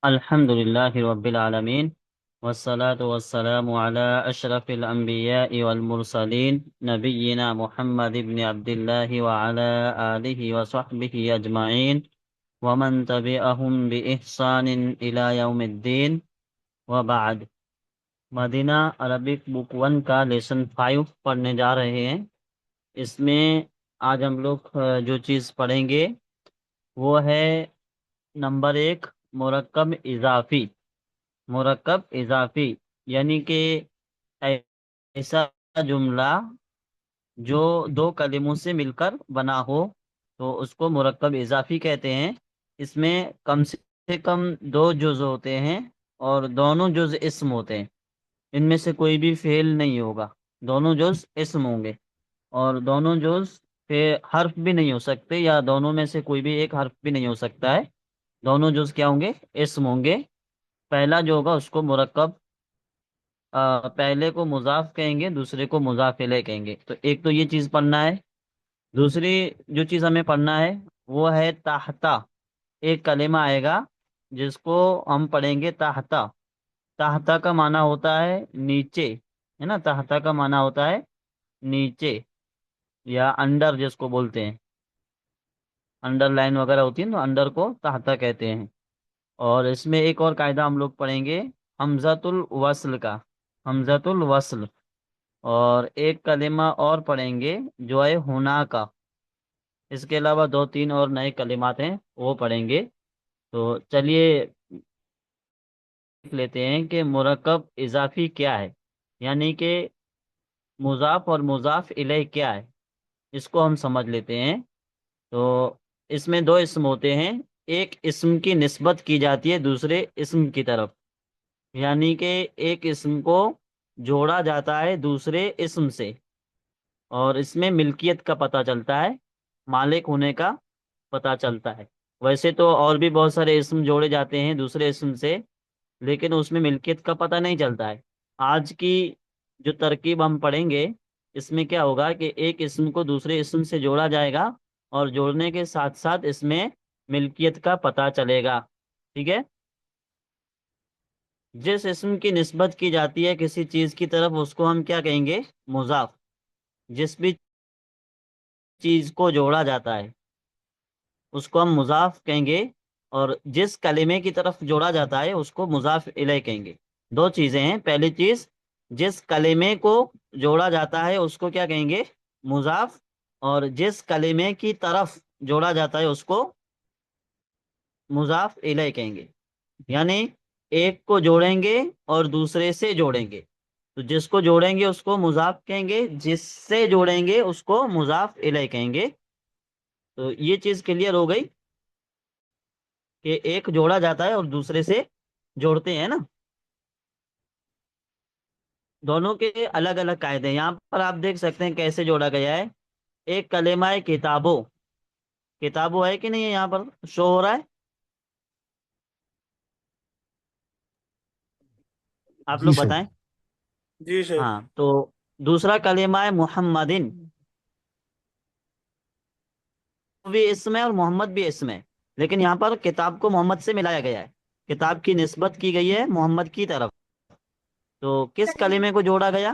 الحمد لله رب العالمين، والصلاة والسلام على أشرف الأنبياء والمرسلين نبينا محمد بن عبد الله وعلى آله وصحبه أجمعين ومن تبعهم بإحسان إلى يوم الدين وبعد۔ مدینہ عربک بک 1 کا لیسن 5 پڑھنے جا رہے ہیں۔ اس میں آج ہم لوگ جو چیز پڑھیں گے وہ ہے نمبر 1، مرکب اضافی۔ مرکب اضافی یعنی کہ ایسا جملہ جو دو کلموں سے مل کر بنا ہو تو اس کو مرکب اضافی کہتے ہیں۔ اس میں کم سے کم دو جز ہوتے ہیں اور دونوں جز اسم ہوتے ہیں۔ ان میں سے کوئی بھی فعل نہیں ہوگا، دونوں جز اسم ہوں گے، اور دونوں جز پھر حرف بھی نہیں ہو سکتے، یا دونوں میں سے کوئی بھی ایک حرف بھی نہیں ہو سکتا ہے۔ دونوں جز کیا ہوں گے؟ اسم ہوں گے۔ پہلا جو ہوگا اس کو مرکب، پہلے کو مضاف کہیں گے، دوسرے کو مضاف الیہ کہیں گے۔ تو ایک تو یہ چیز پڑھنا ہے۔ دوسری جو چیز ہمیں پڑھنا ہے وہ ہے تحتا۔ ایک کلمہ آئے گا جس کو ہم پڑھیں گے تحتا۔ تحتا کا معنی ہوتا ہے نیچے، ہے نا؟ تحتا کا معنی ہوتا ہے نیچے، یا انڈر جس کو بولتے ہیں۔ انڈر لائن وغیرہ ہوتی ہے تو انڈر کو تحتا کہتے ہیں۔ اور اس میں ایک اور قاعدہ ہم لوگ پڑھیں گے حمزۃ الوصل کا، حمزۃ الوصل۔ اور ایک کلمہ اور پڑھیں گے جو ہے ہونا کا۔ اس کے علاوہ دو تین اور نئے کلمات ہیں وہ پڑھیں گے۔ تو چلیے دیکھ لیتے ہیں کہ مرکب اضافی کیا ہے، یعنی کہ مضاف اور مضاف الیہ کیا ہے، اس کو ہم سمجھ لیتے ہیں۔ تو اس میں دو اسم ہوتے ہیں، ایک اسم کی نسبت کی جاتی ہے دوسرے اسم کی طرف، یعنی کہ ایک اسم کو جوڑا جاتا ہے دوسرے اسم سے، اور اس میں ملکیت کا پتہ چلتا ہے، مالک ہونے کا پتہ چلتا ہے۔ ویسے تو اور بھی بہت سارے اسم جوڑے جاتے ہیں دوسرے اسم سے، لیکن اس میں ملکیت کا پتہ نہیں چلتا ہے۔ آج کی جو ترکیب ہم پڑھیں گے اس میں کیا ہوگا کہ ایک اسم کو دوسرے اسم سے جوڑا جائے گا، اور جوڑنے کے ساتھ ساتھ اس میں ملکیت کا پتہ چلے گا۔ ٹھیک ہے؟ جس اسم کی نسبت کی جاتی ہے کسی چیز کی طرف اس کو ہم کیا کہیں گے؟ مضاف۔ جس بھی چیز کو جوڑا جاتا ہے اس کو ہم مضاف کہیں گے، اور جس کلمے کی طرف جوڑا جاتا ہے اس کو مضاف الیہ کہیں گے۔ دو چیزیں ہیں، پہلی چیز جس کلمے کو جوڑا جاتا ہے اس کو کیا کہیں گے؟ مضاف، اور جس کلمے کی طرف جوڑا جاتا ہے اس کو مضاف الیہ کہیں گے۔ یعنی ایک کو جوڑیں گے اور دوسرے سے جوڑیں گے، تو جس کو جوڑیں گے اس کو مضاف کہیں گے، جس سے جوڑیں گے اس کو مضاف الیہ کہیں گے۔ تو یہ چیز کلیئر ہو گئی کہ ایک جوڑا جاتا ہے اور دوسرے سے جوڑتے ہیں نا۔ دونوں کے الگ الگ قاعدے ہیں۔ یہاں پر آپ دیکھ سکتے ہیں کیسے جوڑا گیا ہے۔ ایک کلمہ ہے کتابوں، کتابوں ہے کہ نہیں ہے؟ یہاں پر شو ہو رہا ہے، آپ جی لوگ شیخ۔ بتائیں۔ جی شیخ۔ ہاں، تو دوسرا کلمہ ہے محمدن، وہ بھی اسم ہے اور محمد بھی اسم ہے، لیکن یہاں پر کتاب کو محمد سے ملایا گیا ہے، کتاب کی نسبت کی گئی ہے محمد کی طرف۔ تو کس کلمے کو جوڑا گیا؟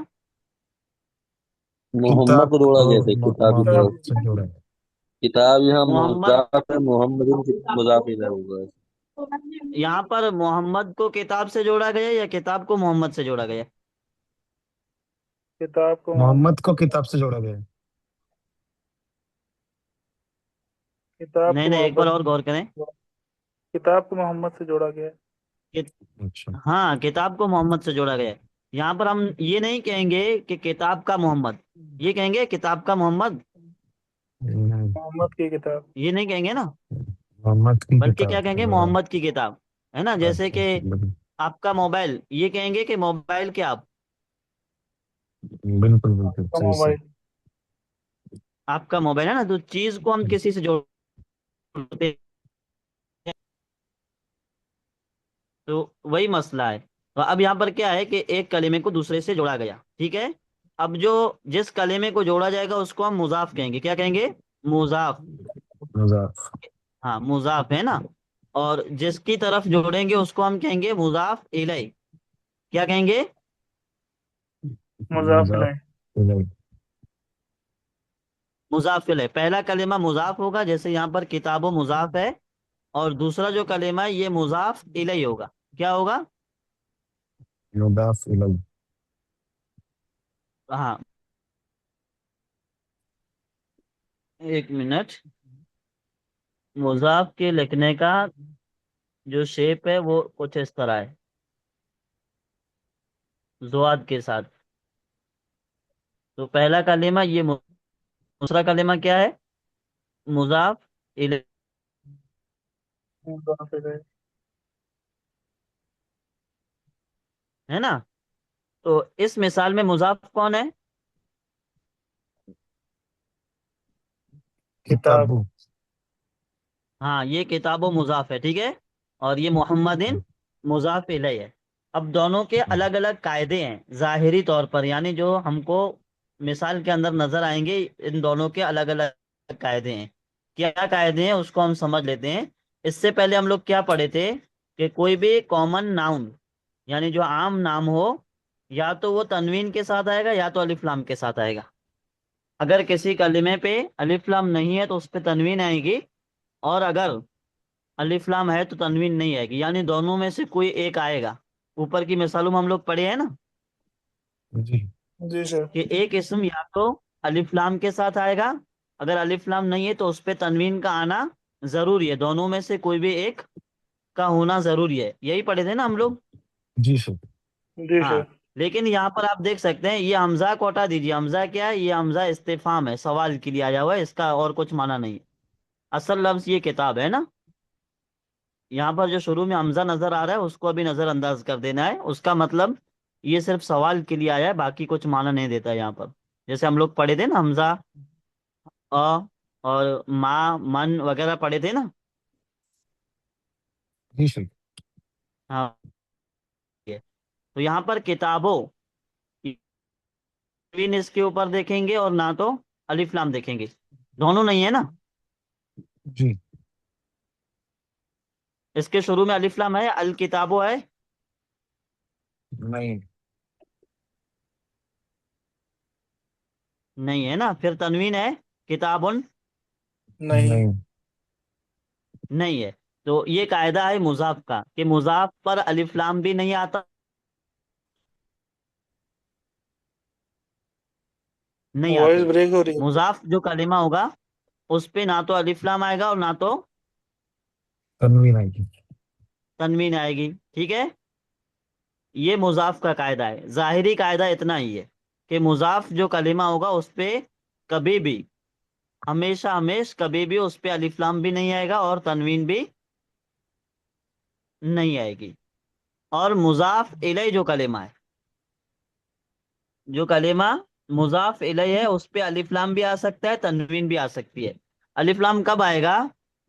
محمد کتاب کو جوڑا کو گیا تھا کتاب کی کتاب طرف۔ محمد سے جوڑا ہے۔ کتاب یہاں محمد، مضاف ہے، محمد مضاف الیہ ہوگا۔ یہاں پر محمد کو کتاب سے جوڑا گیا یا کتاب کو محمد سے جوڑا گیا؟ کتاب کو محمد، محمد کو کتاب سے جوڑا گیا ہے۔ کتاب نہیں کو نہیں، ایک بار محبت، اور غور کریں۔ کتاب کو محمد سے جوڑا گیا ہے۔ اچھا، ہاں، کتاب کو محمد سے جوڑا گیا ہے۔ یہاں پر ہم یہ نہیں کہیں گے کہ کتاب کا محمد، یہ کہیں گے کتاب کا محمد، نہیں، محمد کی کتاب۔ یہ نہیں کہیں گے نا، محمد کی بلکہ کتاب کیا کہیں سے گے؟ جوڑا ہے۔ محمد کی کتاب، ہے نا؟ جیسے اچھا، کہ آپ کا موبائل، یہ کہیں گے کہ موبائل کے آپ، بالکل آپ بالکل کا صحیح سے۔ موبائل۔ آپ کا موبائل ہے نا، تو چیز کو ہم کسی سے جوڑتے ہیں، تو وہی مسئلہ ہے۔ تو اب یہاں پر کیا ہے کہ ایک کلمے کو دوسرے سے جوڑا گیا، ٹھیک ہے؟ اب جو جس کلمے کو جوڑا جائے گا اس کو ہم مضاف کہیں گے۔ کیا کہیں گے؟ مضاف۔ مضاف۔ ہاں، مضاف ہے نا۔ اور جس کی طرف جوڑیں گے اس کو ہم کہیں گے مضاف الیہ. کیا کہیں گے؟ مضاف مضاف الیہ. الیہ. مضاف الیہ. پہلا کلمہ مضاف ہوگا، جیسے یہاں پر کتاب و مضاف ہے، اور دوسرا جو کلمہ ہے یہ مضاف الیہ ہوگا. کیا ہوگا؟ مضاف الیہ. ہاں، ایک منٹ. مضاف کے لکھنے کا جو شیپ ہے وہ کچھ اس طرح ہے، زواد کے ساتھ. تو پہلا کلمہ یہ دوسرا کلمہ کیا ہے؟ مضاف الیہ، مضاف الیہ. ہے نا؟ تو اس مثال میں مضاف کون ہے؟ کتاب. کتابو. ہاں، یہ کتاب و مضاف ہے، ٹھیک ہے. اور یہ محمدن مضاف الیہ ہے. اب دونوں کے الگ الگ قاعدے ہیں ظاہری طور پر، یعنی جو ہم کو مثال کے اندر نظر آئیں گے. ان دونوں کے الگ الگ قاعدے ہیں. کیا قاعدے ہیں اس کو ہم سمجھ لیتے ہیں. اس سے پہلے ہم لوگ کیا پڑھے تھے کہ کوئی بھی کامن ناؤن، یعنی جو عام نام ہو، یا تو وہ تنوین کے ساتھ آئے گا یا تو الف لام کے ساتھ آئے گا. اگر کسی کلمے پہ الف لام نہیں ہے تو اس پہ تنوین آئے گی، اور اگر الف لام ہے تو تنوین نہیں آئے گی، یعنی دونوں میں سے کوئی ایک آئے گا. اوپر کی مثالوں میں ہم لوگ پڑھے ہیں نا جی. جی سر. کہ ایک اسم یا تو الف لام کے ساتھ آئے گا، اگر الف لام نہیں ہے تو اس پہ تنوین کا آنا ضروری ہے. دونوں میں سے کوئی بھی ایک کا ہونا ضروری ہے. یہی پڑھے تھے نا ہم لوگ. جی سر. جی ہاں، سر. لیکن یہاں پر آپ دیکھ سکتے ہیں یہ حمزہ کو ہٹا دیجیے. حمزہ کیا ہے؟ یہ حمزہ استفہام ہے، سوال کے لیے آیا ہوا ہے، اس کا اور کچھ معنی نہیں ہے. اصل لفظ یہ کتاب ہے نا. یہاں پر جو شروع میں حمزہ نظر آ رہا ہے اس کو ابھی نظر انداز کر دینا ہے. اس کا مطلب یہ صرف سوال کے لیے آیا ہے، باقی کچھ معنی نہیں دیتا یہاں پر. جیسے ہم لوگ پڑھے تھے نا حمزہ اور ما من وغیرہ پڑھے تھے نا. جی سر. ہاں، تو یہاں پر کتابوں اس کے اوپر دیکھیں گے اور نہ تو الف لام دیکھیں گے. دونوں نہیں ہے نا. جی. اس کے شروع میں الف لام ہے؟ الکتابو ہے؟ نہیں. نہیں ہے نا. پھر تنوین ہے؟ کتابن نہیں. نہیں. نہیں ہے. تو یہ قاعدہ ہے مضاف کا کہ مضاف پر الف لام بھی نہیں آتا، نہیں وائس آتی. بریک ہو رہی ہے. مضاف جو کلمہ ہوگا اس پہ نہ تو الف لام آئے گا اور نہ تو تنوین آئے گی. تنوین آئے گی. ٹھیک ہے، یہ مضاف کا قاعدہ ہے. ظاہری قاعدہ اتنا ہی ہے کہ مضاف جو کلمہ ہوگا اس پہ کبھی بھی، ہمیشہ کبھی بھی اس پہ الف لام بھی نہیں آئے گا اور تنوین بھی نہیں آئے گی. اور مضاف الیہ جو کلمہ ہے، جو کلمہ مضاف الیہ ہے، اس پہ الف لام بھی آ سکتا ہے، تنوین بھی آ سکتی ہے. الف لام کب آئے گا؟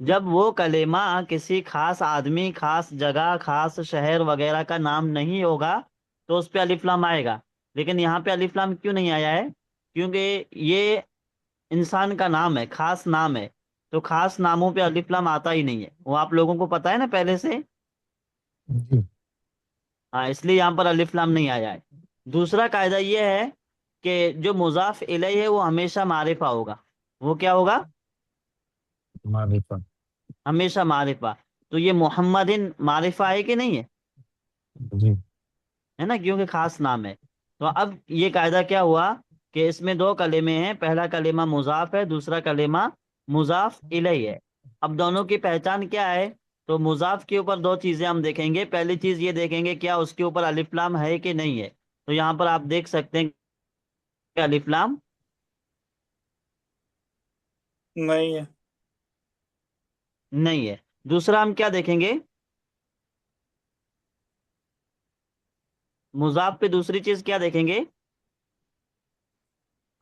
جب وہ کلمہ کسی خاص آدمی، خاص جگہ، خاص شہر وغیرہ کا نام نہیں ہوگا تو اس پہ الف لام آئے گا. لیکن یہاں پہ الف لام کیوں نہیں آیا ہے؟ کیونکہ یہ انسان کا نام ہے، خاص نام ہے، تو خاص ناموں پہ الف لام آتا ہی نہیں ہے. وہ آپ لوگوں کو پتا ہے نا پہلے سے. جی. ہاں، اس لیے یہاں پر الف لام نہیں آیا ہے. دوسرا قاعدہ یہ ہے کہ جو مضاف الیہ ہے وہ ہمیشہ معرفہ ہوگا. وہ کیا ہوگا؟ معرفہ. ہمیشہ معرفہ. تو یہ محمدن معرفہ ہے کہ نہیں ہے؟ جی. ہے نا، کیونکہ خاص نام ہے. تو اب یہ قاعدہ کیا ہوا کہ اس میں دو کلمے ہیں. پہلا کلمہ مضاف ہے، دوسرا کلمہ مضاف الیہ ہے. اب دونوں کی پہچان کیا ہے؟ تو مضاف کے اوپر دو چیزیں ہم دیکھیں گے. پہلی چیز یہ دیکھیں گے کیا اس کے اوپر الف لام ہے کہ نہیں ہے. تو یہاں پر آپ دیکھ سکتے ہیں کہ الف لام نہیں ہے. نہیں ہے. دوسرا ہم کیا دیکھیں گے؟ مضاف پہ دوسری چیز کیا دیکھیں گے؟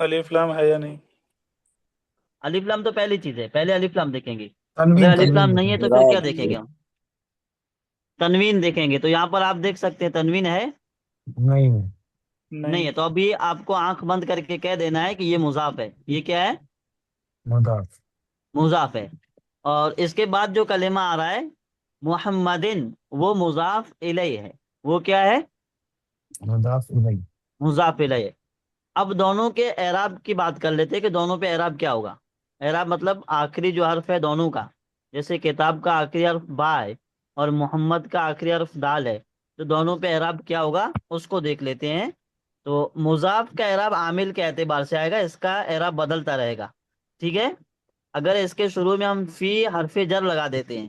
الف لام ہے یا نہیں. الف لام تو پہلی چیز ہے، پہلے الف لام دیکھیں گے. اگر تنوین. الف تنوین لام نہیں دیکھیں ہے گے. تو پھر کیا اعراب دیکھیں گے ہم؟ تنوین دیکھیں گے. تو یہاں پر آپ دیکھ سکتے ہیں تنوین ہے؟ نہیں ہے. نہیں ہے. تو ابھی آپ کو آنکھ بند کر کے کہہ دینا ہے کہ یہ مضاف ہے. یہ کیا ہے؟ مضاف. مضاف ہے. اور اس کے بعد جو کلمہ آ رہا ہے محمدن وہ مضاف الیہ ہے، وہ کیا ہے؟ مضاف الیہ. مضاف الیہ ہے۔ اب دونوں کے اعراب کی بات کر لیتے ہیں کہ دونوں پہ اعراب کیا ہوگا۔ اعراب مطلب آخری جو حرف ہے دونوں کا، جیسے کتاب کا آخری حرف با ہے اور محمد کا آخری حرف دال ہے، تو دونوں پہ اعراب کیا ہوگا اس کو دیکھ لیتے ہیں۔ تو مضاف کا اعراب عامل کے اعتبار سے آئے گا، اس کا اعراب بدلتا رہے گا، ٹھیک ہے؟ اگر اس کے شروع میں ہم فی حرف جر لگا دیتے ہیں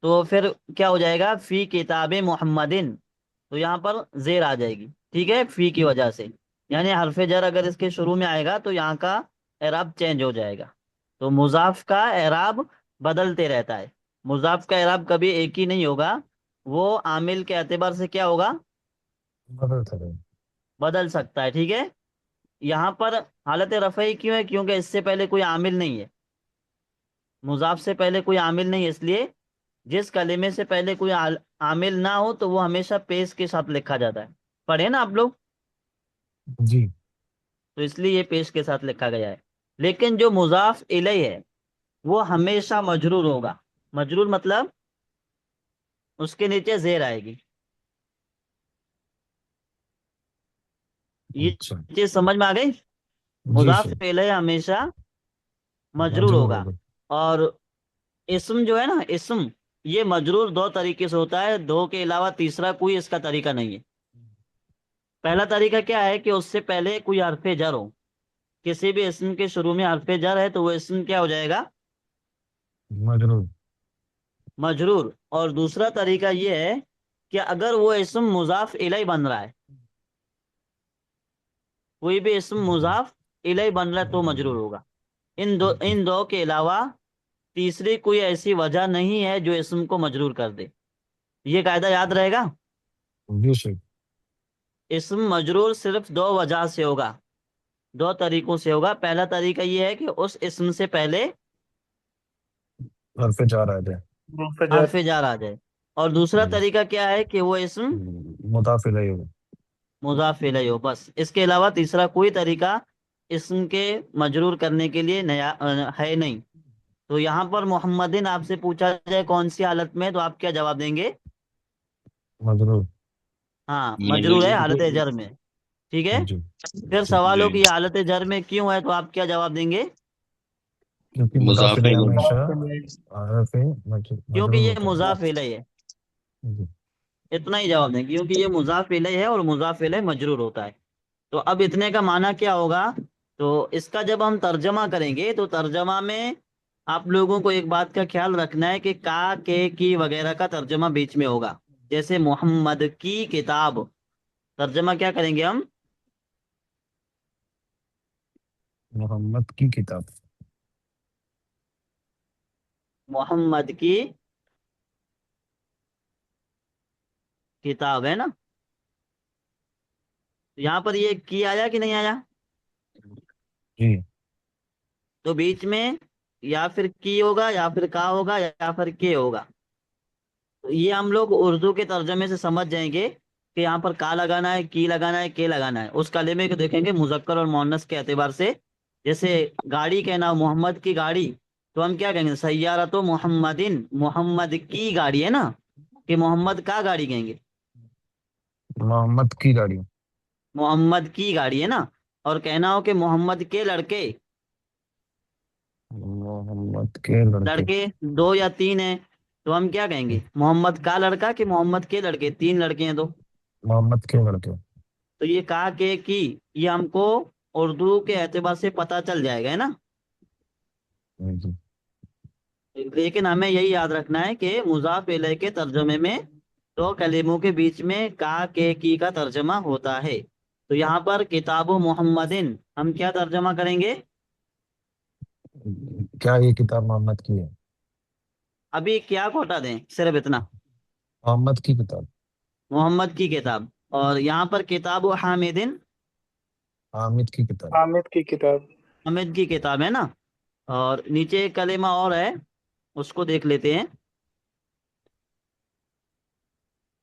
تو پھر کیا ہو جائے گا؟ فی کتاب محمدن، تو یہاں پر زیر آ جائے گی، ٹھیک ہے، فی کی وجہ سے، یعنی حرف جر اگر اس کے شروع میں آئے گا تو یہاں کا اعراب چینج ہو جائے گا۔ تو مضاف کا اعراب بدلتے رہتا ہے، مضاف کا اعراب کبھی ایک ہی نہیں ہوگا، وہ عامل کے اعتبار سے کیا ہوگا؟ بدلتا رہے. بدل سکتا ہے، ٹھیک ہے؟ یہاں پر حالت رفعی کیوں ہے؟ کیونکہ اس سے پہلے کوئی عامل نہیں ہے، مضاف سے پہلے کوئی عامل نہیں ہے، اس لیے جس کلمے سے پہلے کوئی عامل نہ ہو تو وہ ہمیشہ پیش کے ساتھ لکھا جاتا ہے، پڑھے نا آپ لوگ؟ جی. تو اس لیے یہ پیش کے ساتھ لکھا گیا ہے۔ لیکن جو مضاف الیہ ہے وہ ہمیشہ مجرور ہوگا، مجرور مطلب اس کے نیچے زیر آئے گی، یہ اچھا. چیز سمجھ میں آ گئی؟ جی مضاف سر. الیہ ہمیشہ مجرور مجرور ہوگا، ہوگا. اور اسم جو ہے نا، اسم یہ مجرور دو طریقے سے ہوتا ہے، دو کے علاوہ تیسرا کوئی اس کا طریقہ نہیں ہے۔ پہلا طریقہ کیا ہے کہ اس سے پہلے کوئی حرف جر ہو، کسی بھی اسم کے شروع میں حرف جر ہے تو وہ اسم کیا ہو جائے گا؟ مجرور. مجرور۔ اور دوسرا طریقہ یہ ہے کہ اگر وہ اسم مضاف الیہ بن رہا ہے، کوئی بھی اسم مضاف الیہ بن رہا ہے تو مجرور ہوگا۔ ان دو کے علاوہ تیسری کوئی ایسی وجہ نہیں ہے جو اسم کو مجرور کر دے، یہ قاعدہ یاد رہے گا۔ جی سر. اسم مجرور صرف دو وجہ سے ہوگا، دو طریقوں سے ہوگا۔ پہلا طریقہ یہ ہے کہ اس اسم سے پہلے حرف جار آ جائے. حرف جر. حرف جار آ جائے، اور دوسرا طریقہ کیا ہے کہ وہ اسم مضاف الیہ ہوگا. مضاف الیہ ہو، بس اس کے علاوہ تیسرا کوئی طریقہ اسم کے مجرور کرنے کے لیے نیا ہے نہیں۔ تو یہاں پر محمدن آپ سے پوچھا جائے کون سی حالت میں، تو آپ کیا جواب دیں گے؟ مجرور. ہاں مجرور ہے حالت مجرور. جر میں، ٹھیک ہے؟ جی. پھر جی. سوال ہو کہ جی یہ حالت جر میں کیوں ہے، تو آپ کیا جواب دیں گے؟ کیونکہ مضاف مضاف الیہ الیہ. ہمیشہ جی حرف کیونکہ مجرور یہ ہوتا ہے. مضاف الیہ ہے، جی. اتنا ہی جواب دیں، کیونکہ یہ مضاف الیہ ہے اور مضاف الیہ مجرور ہوتا ہے۔ تو اب اتنے کا معنی کیا ہوگا؟ تو اس کا جب ہم ترجمہ کریں گے تو ترجمہ میں آپ لوگوں کو ایک بات کا خیال رکھنا ہے کہ کا، کے، کی وغیرہ کا ترجمہ بیچ میں ہوگا۔ جیسے محمد کی کتاب، ترجمہ کیا کریں گے ہم؟ محمد کی کتاب. محمد کی کتاب ہے نا؟ یہاں پر یہ کی آیا کہ نہیں آیا؟ جی. تو بیچ میں یا پھر کی ہوگا یا پھر کا ہوگا یا پھر کے ہوگا۔ تو یہ ہم لوگ اردو کے ترجمے سے سمجھ جائیں گے کہ یہاں پر کا لگانا ہے، کی لگانا ہے، کے لگانا ہے۔ اس کلمے کو دیکھیں گے مذکر اور مؤنث کے اعتبار سے، جیسے گاڑی کہنا، محمد کی گاڑی، تو ہم کیا کہیں گے؟ سیارۃ محمدن، محمد کی گاڑی ہے نا، کہ محمد کا گاڑی کہیں گے؟ محمد کی گاڑی. محمد کی گاڑی ہے نا۔ اور کہنا ہو کہ محمد کے لڑکے، محمد کے لڑکے. لڑکے دو یا تین ہیں، تو ہم کیا کہیں گے؟ محمد کا لڑکا کہ محمد کے لڑکے؟ تین لڑکے ہیں تو محمد کے لڑکے. تو یہ کہا کہ کی، یہ ہم کو اردو کے اعتبار سے پتہ چل جائے گا، ہے نا؟ جی. لیکن ہمیں یہی یاد رکھنا ہے کہ مضاف الیہ کے ترجمے میں دو کلموں کے بیچ میں کا، کے، کی کا ترجمہ ہوتا ہے۔ تو یہاں پر کتاب محمدن ہم کیا ترجمہ کریں گے؟ کیا یہ کتاب محمد کی ہے؟ ابھی کیا کوٹا دیں، صرف اتنا، محمد کی کتاب. محمد کی کتاب۔ اور یہاں پر کتاب حامدن، حامد کی کتاب. حامد کی کتاب. حامد کی کتاب ہے نا۔ اور نیچے ایک کلمہ اور ہے، اس کو دیکھ لیتے ہیں،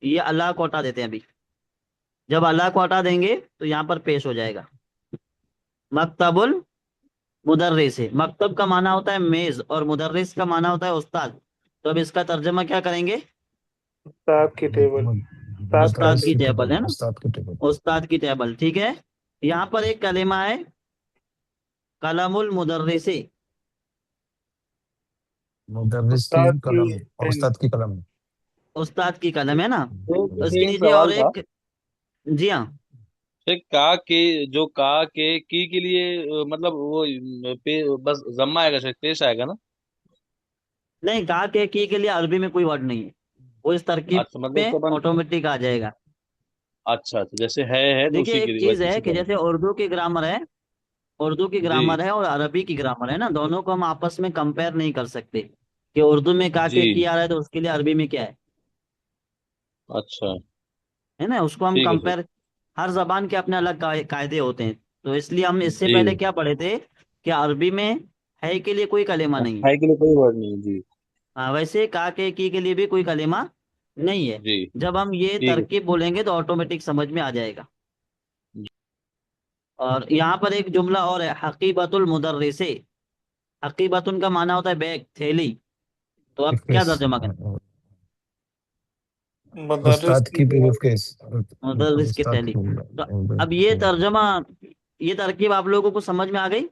یہ اللہ کو ہٹا دیتے ہیں ابھی۔ جب اللہ کو ہٹا دیں گے تو یہاں پر پیش ہو جائے گا مکتب المدرس ہے۔ مکتب کا معنی ہوتا ہے میز اور مدرس کا معنی ہوتا ہے استاد۔ تو اب اس کا ترجمہ کیا کریں گے؟ استاد کی ٹیبل، استاد کا استاد کی ٹیبل۔ ٹیبل ہے نا، استاد کی ٹیبل۔ استاد کی ٹیبل، ٹھیک ہے۔ یہاں پر ایک کلمہ ہے قلم المدرسی، مدرس کی استاد کی قلم اور پین۔ استاد کی قلم۔ استاد کی قلم ہے نا، اس کے ایک نیچے اور سوال تھا، ایک، جی ہاں، کا کے جو کا کے لیے مطلب وہ بس ضمہ آئے گا، پیش آئے گا نا؟ نہیں، کہا کہ کی کے لیے عربی میں کوئی ورڈ نہیں ہے، وہ اس ترکیب اچھا، مطلب اس میں کو اپن، آٹومیٹک آ جائے گا۔ اچھا اچھا، جیسے ہے تو دیکھیے اسی کے ایک لیے چیز بس ہے اسی کہ طرح۔ جیسے اردو کی گرامر ہے، اردو کی جی گرامر ہے اور عربی کی گرامر ہے نا، دونوں کو ہم آپس میں کمپیئر نہیں کر سکتے کہ اردو میں کہا جی، کہ کی آ رہا ہے تو اس کے لیے عربی میں کیا اچھا، ہے نا، اس کو ہم ٹھیک ہے ٹھیک۔ کمپیئر، ہر زبان کے اپنے الگ قاعدے ہوتے ہیں، تو اس لیے ہم اس سے جی، پہلے کیا پڑھے تھے کہ عربی میں ہے کے لیے کوئی کلمہ نہیں ہے، ہے کے لیے کوئی ورڈ نہیں ہے، جی ہاں ویسے کہا کہ کی کے لیے بھی کوئی کلمہ نہیں ہے۔ جی، جب ہم یہ ٹھیک ہے ترکیب بولیں گے تو آٹومیٹک سمجھ میں آ جائے گا۔ اور یہاں پر ایک جملہ اور ہے، حقیبت المدرس، حقیبت کا معنی ہوتا ہے بیگ، تھیلی، تو اب کیا کیس، ترجمہ کریں؟ مدرس استاد کی کی ٹیبل۔ بریف کیس، مدرس کی استاد تھیلی، تو اب یہ کی۔ ترجمہ، یہ ترکیب آپ لوگوں کو سمجھ میں آ گئی؟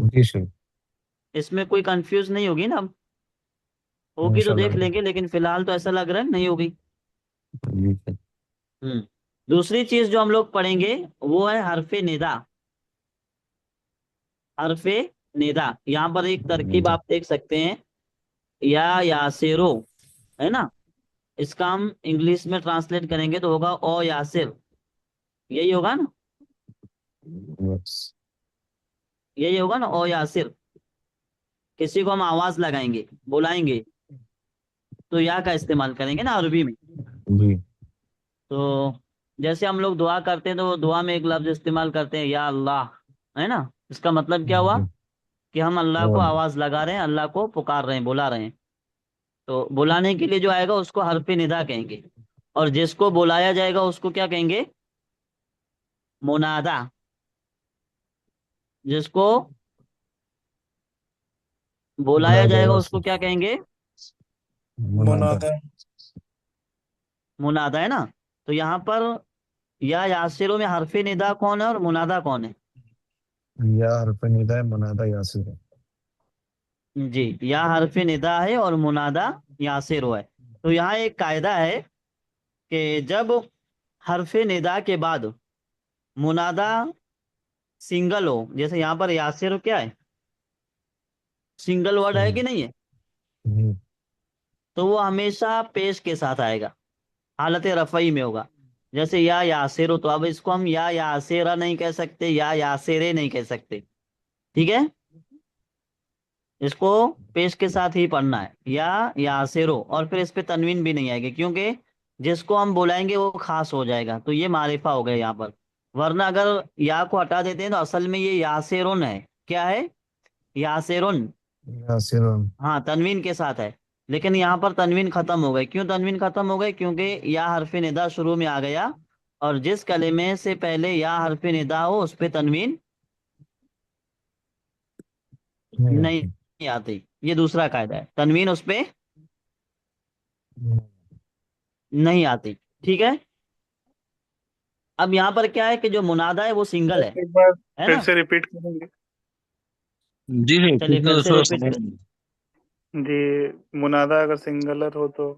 جی سر، اس میں کوئی کنفیوز نہیں ہوگی نا؟ اب ہوگی تو انشاء دیکھ اللہ۔ لیں گے، لیکن فی الحال تو ایسا لگ رہا ہے نہیں ہوگی۔ جی سر۔ ہوں دوسری چیز جو ہم لوگ پڑھیں گے وہ ہے حرف ندا، حرف ندا، یہاں پر ایک ترکیب آپ دیکھ سکتے ہیں، یا یاسیرو، ہے نا، اس کا ہم انگلش میں ٹرانسلیٹ کریں گے تو ہوگا او یاسر، یہی ہوگا نا، بس۔ یہی ہوگا نا او یاسر، کسی کو ہم آواز لگائیں گے، بلائیں گے تو یا کا استعمال کریں گے نا عربی میں۔ جی تو جیسے ہم لوگ دعا کرتے ہیں تو وہ دعا میں ایک لفظ استعمال کرتے ہیں یا اللہ، ہے نا، اس کا مطلب کیا ہوا جی، کہ ہم اللہ کو اور آواز لگا رہے ہیں، اللہ کو پکار رہے ہیں، بلا رہے ہیں، تو بلانے کے لیے جو آئے گا اس کو حرف ندا کہیں گے، اور جس کو بلایا جائے گا اس کو کیا کہیں گے؟ منادا، جس کو بلایا بلایا جائے جائے گا گا اس کو کیا کہیں گے؟ منادا۔ منادا۔ منادا، ہے نا، تو یہاں پر یا یاسروں میں حرف ندا کون ہے اور منادا کون ہے؟ یا حرف ندا ہے، منادا یاسر ہے۔ جی، یا حرف ندا ہے اور منادا یاسر ہے۔ تو یہاں ایک قاعدہ ہے کہ جب حرف ندا کے بعد منادا سنگل ہو، جیسے یہاں پر یاسر کیا ہے، سنگل ورڈ ہے کہ نہیں ہے، جی تو وہ ہمیشہ پیش کے ساتھ آئے گا، حالت رفعی میں ہوگا، جیسے یا یاسر، تو اب اس کو ہم یا یاسرہ نہیں کہہ سکتے، یا یاسرے نہیں کہہ سکتے، ٹھیک ہے، اس کو پیش کے ساتھ ہی پڑھنا ہے، یا یاسرو، اور پھر اس پہ تنوین بھی نہیں آئے گی، کیونکہ جس کو ہم بلائیں گے وہ خاص ہو جائے گا، تو یہ معرفہ ہو گیا یہاں پر، ورنہ اگر یا کو ہٹا دیتے ہیں تو اصل میں یہ یاسرن ہے، کیا ہے؟ یاسرن، یاسر۔ ہاں تنوین کے ساتھ ہے، لیکن یہاں پر تنوین ختم ہو گئی، کیوں تنوین ختم ہو گئی؟ کیونکہ یا حرف ندا شروع میں آ گیا، اور جس کلمے سے پہلے یا حرف ندا ہو اس پہ تنوین نہیں آتی، یہ دوسرا قاعدہ ہے، تنوین اس پہ نہیں آتی، ٹھیک ہے۔ اب یہاں پر کیا ہے کہ جو منادا ہے وہ سنگل ایک بار ہے پھر نا، سے ریپیٹ کریں گے؟ جی جی، چلیے پوچھنا پھر تو سے تھوڑا ریپیٹ سمجھ کر، نہیں۔ جی، منادا اگر سنگلر ہو تو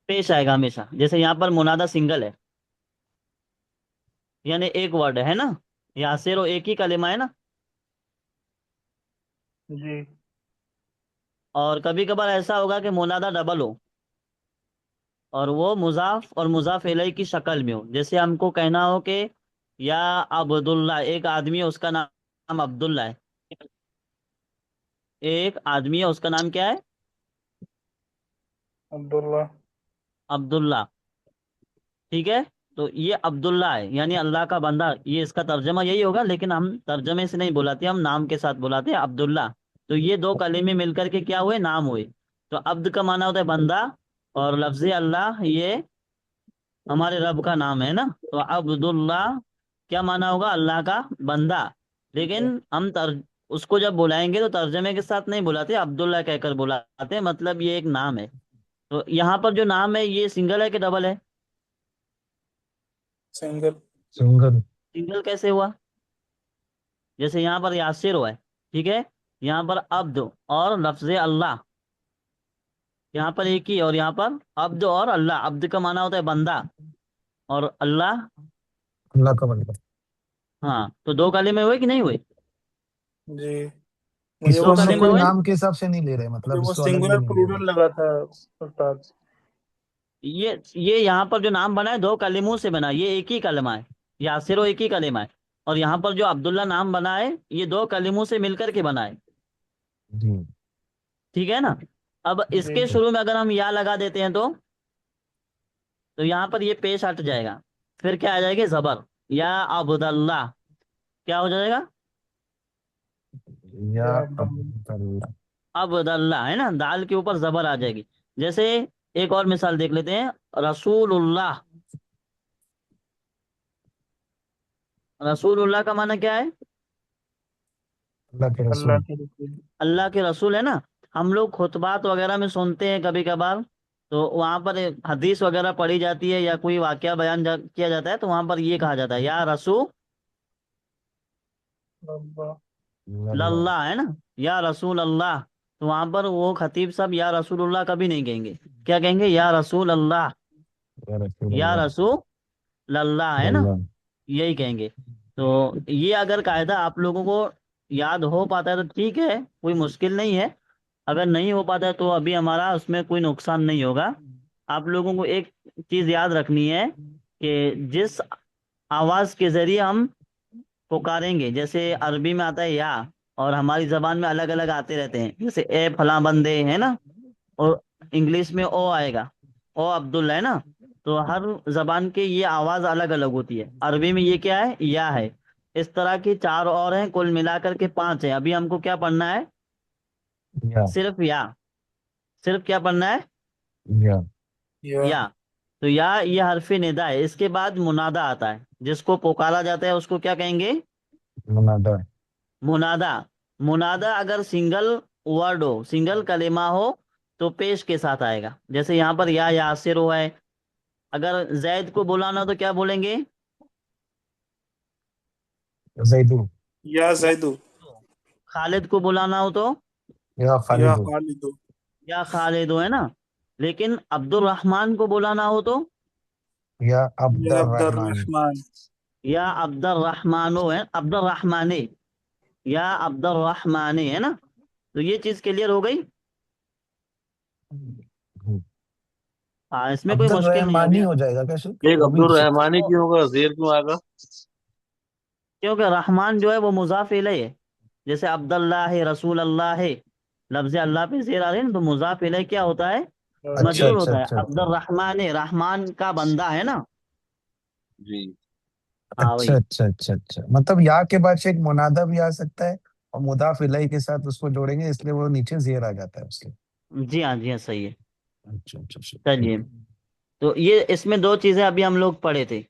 پیش آئے گا ہمیشہ، جیسے یہاں پر منادا سنگل ہے، یعنی ایک ورڈ ہے نا، یاسر و ایک ہی کلمہ ہے نا، جی اور کبھی کبھار ایسا ہوگا کہ منادا ڈبل ہو اور وہ مضاف اور مضاف الیہ کی شکل میں ہو، جیسے ہم کو کہنا ہو کہ یا عبداللہ، ایک آدمی ہے اس کا نام عبداللہ ہے، ایک آدمی ہے اس کا نام کیا ہے؟ عبداللہ۔ عبداللہ، ٹھیک ہے، تو یہ عبداللہ ہے یعنی اللہ کا بندہ، یہ اس کا ترجمہ یہی ہوگا، لیکن ہم ترجمے سے نہیں بلاتے، ہم نام کے ساتھ بلاتے ہیں عبداللہ، تو یہ دو کلمے مل کر کے کیا ہوئے؟ نام ہوئے، تو عبد کا معنی ہوتا ہے بندہ، اور لفظ اللہ یہ ہمارے رب کا نام ہے نا، تو عبداللہ کیا معنی ہوگا؟ اللہ کا بندہ، لیکن ہم اس کو جب بلائیں گے تو ترجمے کے ساتھ نہیں بلاتے، عبداللہ کہہ کر بلاتے ہیں، مطلب یہ ایک نام ہے۔ تو یہاں پر جو نام ہے یہ سنگل ہے کہ ڈبل ہے؟ سنگل۔ سنگل۔ سنگل کیسے ہوا؟ جیسے یہاں پر یاسر ہوا ہے، ٹھیک ہے، یہاں پر عبد اور لفظ اللہ، یہاں پر ایک ہی، اور یہاں پر عبد اور اللہ، عبد کا معنی ہوتا ہے بندہ، اور اللہ، اللہ کا بندہ۔ ہاں، تو دو کلمے ہوئے کہ نہیں ہوئے؟ جی اس مجھے کو دو وہ ہم لوگ کلمے کوئی ہوئے نا؟ نام کے حساب سے نہیں لے رہے، مجھے مطلب وہ اس کو الگ بھی سنگولر نہیں لے پلورل رہے۔ لگا تھا استاد۔ یہ یہاں پر جو نام بنا ہے دو کلموں سے بنا ہے، یہ ایک ہی کلمہ ہے، یاسر و ایک ہی کلمہ ہے، اور یہاں پر جو عبداللہ نام بنا ہے یہ دو کلموں سے مل کر کے بنا ہے، جی۔ ٹھیک ہے نا؟ اب اس جی کے شروع میں اگر ہم یا لگا دیتے ہیں تو یہاں پر یہ پیش ہٹ جائے گا، پھر کیا آ جائے گی؟ زبر، یا عبداللہ، کیا ہو جائے گا؟ یا یا عبد اللہ۔ عبداللہ۔ عبداللہ، ہے نا، دال کے اوپر زبر آ جائے گی۔ جیسے ایک اور مثال دیکھ لیتے ہیں، رسول اللہ، رسول اللہ کا معنی کیا ہے؟ اللہ کے اللہ رسول۔ کے رسول۔ اللہ کے رسول، ہے نا؟ ہم لوگ خطبات وغیرہ میں سنتے ہیں کبھی کبھار، تو وہاں پر حدیث وغیرہ پڑھی جاتی ہے یا کوئی واقعہ بیان کیا جاتا ہے، تو وہاں پر یہ کہا جاتا ہے یا رسول اللہ۔ اللہ۔ اللہ، ہے نا، یا رسول اللہ، تو وہاں پر وہ خطیب صاحب یا رسول اللہ کبھی نہیں کہیں گے، کیا کہیں گے؟ یا رسول اللہ، یا رسول یا اللہ۔ رسول اللہ، ہے نا، اللہ۔ یہی کہیں گے۔ تو یہ اگر قاعدہ آپ لوگوں کو یاد ہو پاتا ہے تو ٹھیک ہے، کوئی مشکل نہیں ہے، اگر نہیں ہو پاتا ہے تو ابھی ہمارا اس میں کوئی نقصان نہیں ہوگا۔ آپ لوگوں کو ایک چیز یاد رکھنی ہے کہ جس آواز کے ذریعے ہم پکاریں گے، جیسے عربی میں آتا ہے یا، اور ہماری زبان میں الگ الگ آتے رہتے ہیں، جیسے اے فلاں بندے، ہے نا، اور انگلش میں او آئے گا، او عبداللہ، ہے نا، تو ہر زبان کی یہ آواز الگ الگ ہوتی ہے۔ عربی میں یہ کیا ہے؟ یا ہے۔ اس طرح کی چار اور ہیں، کل ملا کر کے پانچ ہیں۔ ابھی ہم کو کیا پڑھنا ہے؟ یا۔ صرف یا، صرف کیا پڑھنا ہے؟ یا۔ یا یا۔ تو یا یہ حرف ندا ہے، اس کے بعد منادا آتا ہے، جس کو پکارا جاتا ہے اس کو کیا کہیں گے؟ منادا۔ منادا۔ منادا اگر سنگل ورڈ ہو، سنگل کلمہ ہو، تو پیش کے ساتھ آئے گا، جیسے یہاں پر یا یاسر ہوا ہے، اگر زید کو بلانا ہو تو کیا بولیں گے؟ زیدو۔ یا یا زیدو۔ خالد کو بلانا ہو تو یا یا خالدو۔ خالد۔ یا خالد، ہے نا، لیکن عبد الرحمن کو بلانا ہو تو یا عبد یا عبد الرحمن۔ الرحمن۔ یا عبد الرحمن، ہے عبد الرحمن، یا عبد الرحمن، ہے نا، تو یہ چیز کلیئر ہو گئی؟ ہاں، اس میں کوئی عبد مشکل نہیں الرحمانی ہوگی، ہو جائے گا کیسے؟ ایک وہ عبد بھی الرحمانی کیوں ہوگا، زیر کیوں آگا؟ کیونکہ رحمان جو ہے وہ مضاف الیہ ہے، جیسے عبد اللہ، رسول اللہ، لفظ اللہ پہ زیر آ رہی ہے نا، تو مضاف الیہ کیا ہوتا ہے؟ اچھا مجرور اچھا ہوتا ہے، اچھا عبد اچھا الرحمن، رحمان کا بندہ، ہے نا، جی ہاں اچھا وہی۔ اچھا اچھا اچھا، مطلب یا کے بعد سے ایک منادہ بھی آ سکتا ہے، اور مضاف الیہ کے ساتھ اس کو جوڑیں گے، اس لیے وہ نیچے زیر آ جاتا ہے اس کے۔ جی ہاں، جی ہاں، صحیح ہے۔ اچھا اچھا اچھا، چلیے، ٹھیک ہے۔ تو یہ اس میں دو چیزیں ابھی ہم لوگ پڑھے تھے،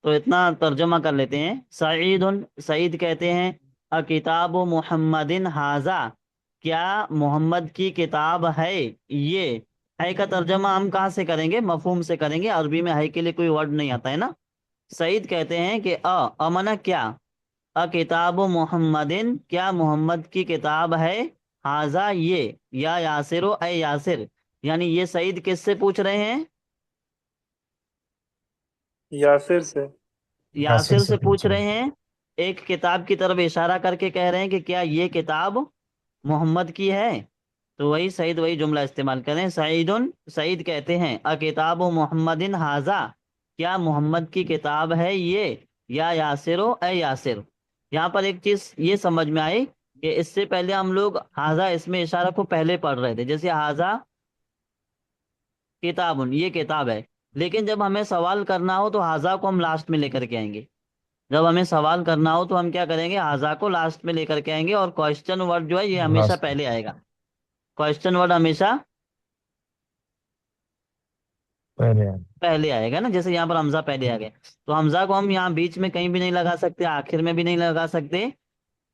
تو اتنا ترجمہ کر لیتے ہیں۔ سعید، سعید کہتے ہیں، کتاب محمد حاضہ، کیا محمد کی کتاب ہے یہ؟ ہے کا ترجمہ ہم کہاں سے کریں گے؟ مفہوم سے کریں گے، عربی میں ہے کے لیے کوئی ورڈ نہیں آتا ہے نا۔ سعید کہتے ہیں کہ امنا کیا، کتاب محمد، کیا محمد کی کتاب ہے، حاضہ یہ، یا یاسر، اے یاسر، یعنی یہ سعید کس سے پوچھ رہے ہیں؟ یاسر سے۔ یاسر یاسر سے سے پوچھ پوچھ رہے رہے ہیں، ایک کتاب کی طرف اشارہ کر کے کہہ رہے ہیں کہ کیا یہ کتاب محمد کی ہے؟ تو وہی سعید وہی جملہ استعمال کریں، سعید، سعید کہتے ہیں، کتاب محمد حاضہ، کیا محمد کی کتاب ہے یہ، یا یاسر، اے یاسر۔ یہاں پر ایک چیز یہ سمجھ میں آئی کہ اس سے پہلے ہم لوگ حاضہ اس میں اشارہ کو پہلے پڑھ رہے تھے، جیسے حاضہ کتاب، یہ کتاب ہے، لیکن جب ہمیں سوال کرنا ہو تو حاضہ کو ہم لاسٹ میں لے کر کے آئیں گے، جب ہمیں سوال کرنا ہو تو ہم کیا کریں گے؟ حاضہ کو لاسٹ میں لے کر کے آئیں گے، اور کوشچن ورڈ جو ہے یہ ہمیشہ لاسٹ پہلے آئے گا، کوشچن ورڈ ہمیشہ پہلے ہیں۔ پہلے آئے گا نا، جیسے یہاں پر حمزہ پہلے آ گیا، تو حمزہ کو ہم یہاں بیچ میں کہیں بھی نہیں لگا سکتے، آخر میں بھی نہیں لگا سکتے،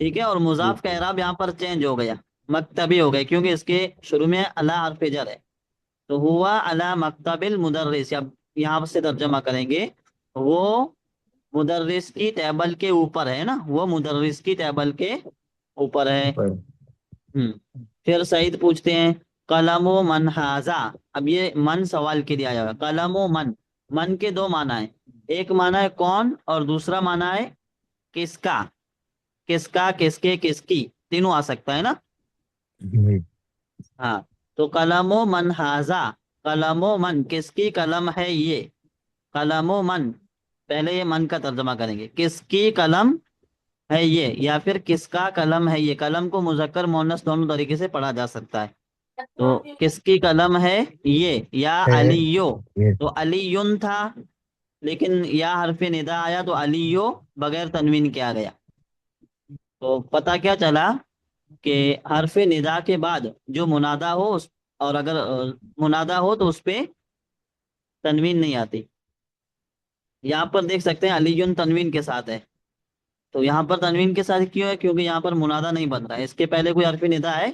ٹھیک ہے، اور جی مضاف کا اعراب یہاں پر چینج ہو گیا، مکتبی ہو گیا، کیونکہ اس کے شروع میں الا حرف جر ہے، تو ہوا الا مکتب المدرس، اب یہاں سے ترجمہ کریں گے، وہ مدرس کی ٹیبل کے اوپر ہے نا، وہ مدرس کی ٹیبل کے اوپر ہے۔ اوپر۔ ہم پھر سعید پوچھتے ہیں قلم و من حاضا، اب یہ من سوال کے لیے آیا ہوا ہے۔ قلم و من، من کے دو معنی ہیں، ایک معنی ہے کون، اور دوسرا معنی ہے کس کا، کس کا، کس کے، کس کی، تینوں آ سکتا ہے نا۔ جی ہاں، تو قلم و من حاضا، قلم و من، کس کی قلم ہے یہ، قلم و من، پہلے یہ من کا ترجمہ کریں گے، کس کی قلم ہے یہ، یا پھر کس کا قلم ہے یہ، قلم کو مذکر مؤنث دونوں طریقے سے پڑھا جا سکتا ہے، تو کس کی قلم ہے یہ، یا ہے علیو، یہ۔ تو علیون تھا، لیکن یا حرف ندا آیا تو علیو بغیر تنوین کے آ گیا، تو پتہ کیا چلا کہ حرف ندا کے بعد جو منادا ہو اور اگر منادا ہو تو اس پہ تنوین نہیں آتی، یہاں پر دیکھ سکتے ہیں علیون تنوین کے ساتھ ہے، تو یہاں پر تنوین کے ساتھ کیوں ہے، کیونکہ یہاں پر منادا نہیں بن رہا ہے، اس کے پہلے کوئی حرف ندا ہے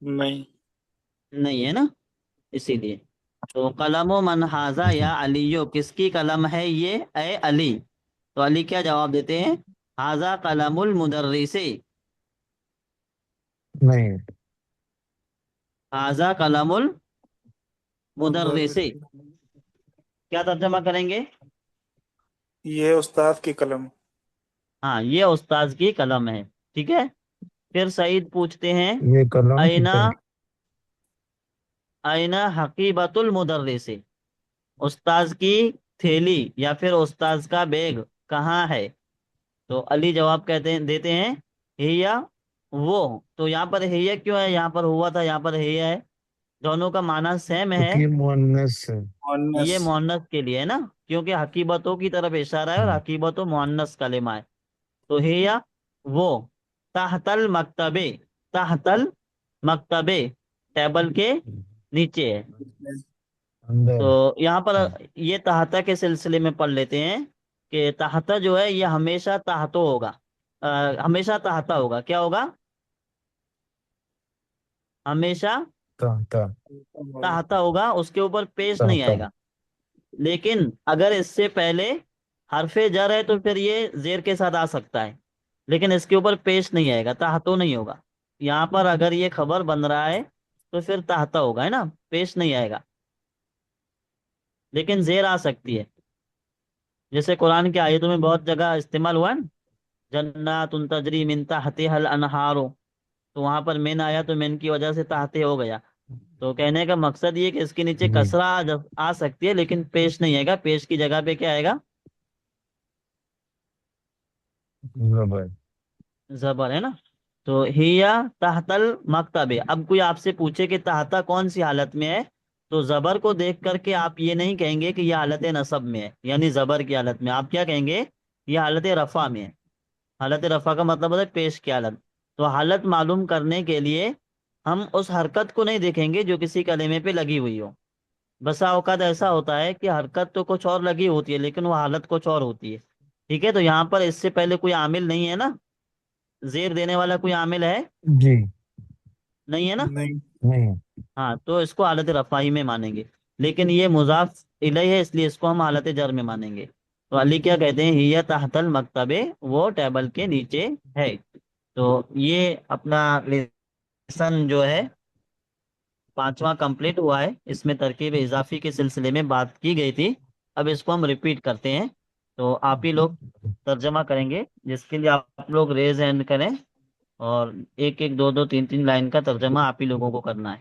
نہیں۔ نہیں ہے نا، اسی لیے، تو قلم و من حاضا جی یا علیو، کس کی قلم ہے یہ، اے علی، تو علی کیا جواب دیتے ہیں، حاضا قلم المدرس، نہیں، حاضا قلم المدرس، مدرس، کیا ترجمہ کریں گے، یہ استاد کی قلم۔ ہاں یہ استاذ کی قلم ہے، ٹھیک ہے۔ پھر سعید پوچھتے ہیں یہ قلم کی اینا، پین۔ اینا حقیبت المدرس، استاذ کی تھیلی یا پھر استاذ کا بیگ کہاں ہے، تو علی جواب کہتے ہیں دیتے ہیں ہیا، وہ، تو یہاں پر ہیا کیوں ہے، یہاں پر ہوا تھا، یہاں پر ہیا ہے، دونوں کا معنی سیم ہے، کیونکہ یہ مؤنث ہے۔ مؤنث۔ یہ مؤنث کے لیے ہے نا، کیونکہ حقیبتوں کی طرف اشارہ ہے، اور ہم، حقیبت و مؤنث کلمہ ہے، تو ہیا وہ، تحت المکتبے، تحت المکتبے، ٹیبل کے نیچے ہے، اندر۔ تو یہاں پر ہاں، یہ تحت کے سلسلے میں پڑھ لیتے ہیں کہ تحت جو ہے یہ ہمیشہ تحتو ہوگا، ہمیشہ تحتا ہوگا، کیا ہوگا، ہمیشہ تا تحتا ہوگا، اس کے اوپر پیش تا نہیں تا آئے گا، لیکن اگر اس سے پہلے حرف جر ہے تو پھر یہ زیر کے ساتھ آ سکتا ہے، لیکن اس کے اوپر پیش نہیں آئے گا، تحتو نہیں ہوگا، یہاں پر اگر یہ خبر بن رہا ہے تو پھر تحتا ہوگا، ہے نا، پیش نہیں آئے گا، لیکن زیر آ سکتی ہے، جیسے قرآن کی آیتوں میں بہت جگہ استعمال ہوا ہے نا، جنات تجری من تحتها الانہار، تو وہاں پر مین آیا تو مین کی وجہ سے تحتے ہو گیا، تو کہنے کا مقصد یہ کہ اس کے نیچے جی کسرہ آ سکتی ہے، لیکن پیش نہیں آئے گا، پیش کی جگہ پہ کیا آئے گا، زبر۔ زبر، ہے نا، تو ہیا تحت المکتب، اب کوئی آپ سے پوچھے کہ تحت کون سی حالت میں ہے، تو زبر کو دیکھ کر کے آپ یہ نہیں کہیں گے کہ یہ حالت نصب میں ہے، یعنی زبر کی حالت میں، آپ کیا کہیں گے، یہ حالت رفع میں ہے، حالت رفع کا مطلب ہوتا ہے پیش کی حالت، تو حالت معلوم کرنے کے لیے ہم اس حرکت کو نہیں دیکھیں گے جو کسی کلمے پہ لگی ہوئی ہو، بسا اوقات ایسا ہوتا ہے کہ حرکت تو کچھ اور لگی ہوتی ہے لیکن وہ حالت کچھ اور ہوتی ہے، ٹھیک ہے، تو یہاں پر اس سے پہلے کوئی عامل نہیں ہے نا، زیر دینے والا کوئی عامل ہے جی نہیں ہے نا، نہیں۔ نہیں۔ ہاں، تو اس کو حالت رفائی میں مانیں گے، لیکن یہ مضاف الیہ ہے اس لیے اس کو ہم حالت جر میں مانیں گے، تو علی کیا کہتے ہیں، ہی تحت المکتبے، وہ ٹیبل کے نیچے ہے، تو یہ اپنا لیسن جو ہے پانچواں کمپلیٹ ہوا ہے، اس میں ترکیب اضافی کے سلسلے میں بات کی گئی تھی، اب اس کو ہم ریپیٹ کرتے ہیں، تو آپ ہی لوگ ترجمہ کریں گے، جس کے لیے آپ لوگ ریز ہینڈ کریں، اور ایک ایک دو دو تین تین لائن کا ترجمہ آپ ہی لوگوں کو کرنا ہے۔